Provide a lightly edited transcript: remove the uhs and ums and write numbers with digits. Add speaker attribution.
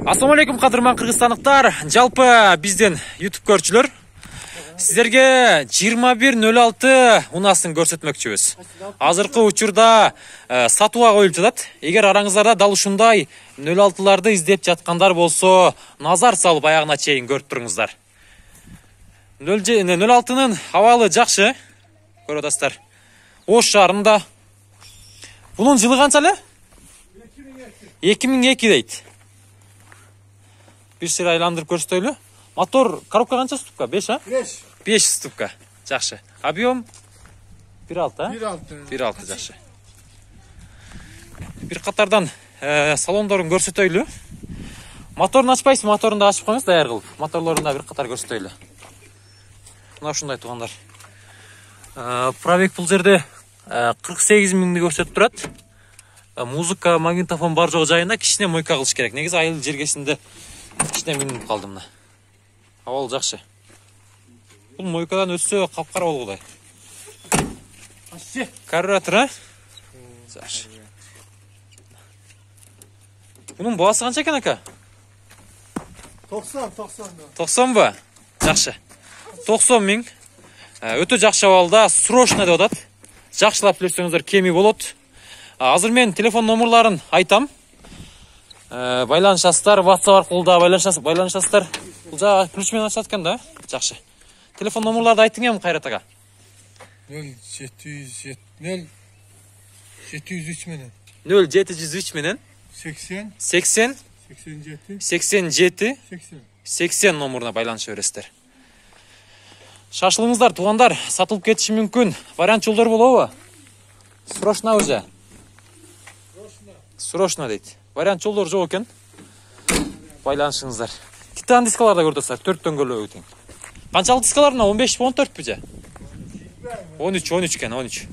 Speaker 1: Assalamu алейкум, кадырман кыргызстандыктар. Жалпы бизден YouTube көрчүлөр. Сиздерге 2106 унасын көрсөтмөкчүбүз. Азыркы учурда сатууга коюлуп жатат. Эгер араңыздарда дал ушундай 06ларды издеп жаткандар болсо, назар салып аягына чейин көрүп туруңуздар. 06нын абалы жакшы. Көрүп атасыздар. Ош шаарында. Бунун жылы канча эле? 2002 дейт. Bir sır aylandırıp көрсөтөлү. Мотор коробка канча ступка? 5, а? 5 ступка. Жакшы. Объем 1.6, а? 1.6 жакшы. Бир катардан салондорун көрсөтөлү. Моторун ачпайсыз, моторун да ачып коюңуз, даяр кылып. Моторлорун да бир катар көрсөтөлү. Мына ушундай туугандар. Пробег бул жерде 48 миңди көрсөтүп турат. Музыка, магнитофон бар жок жайына кичине мойка кылыш керек. Негизи айыл жергесинде кичине минип калдым мына. Абал жакшы. Бул мойкадан өтсө капкара болгудай. Карбюратор, а? Жакшы. Бунун баасы канча экен ака? 90 ба? Жакшы. 90 миң. Өтө жакшы абалда, срочно деп атат. Жакшылап билсеңиздер кеми болот. Азыр мен телефон номерларын айтам. Байланышасыздар, WhatsApp аркылуу да байланышасыздар. Бул жагы ключ менен ачат экен да. Жакшы. Телефон номерларды айтың эми Кайрат ага.
Speaker 2: 0703 менен
Speaker 1: 0703 менен
Speaker 2: 80
Speaker 1: 87
Speaker 2: 87
Speaker 1: 80 номуруна байланыша бересиздер. Шашылыңыздар, туугандар, сатылып кетиши мүмкүн. Вариант жолдор болобу? Срочно уже. Срочно дейт. Вариант жолдор жок экен. Байланышыңыздар. Титан дискалар да көрдүсүздөр, 4 дөңгөлөө тең. Канчалык дискалар мына 15 14 бу же? 13 экен, 13.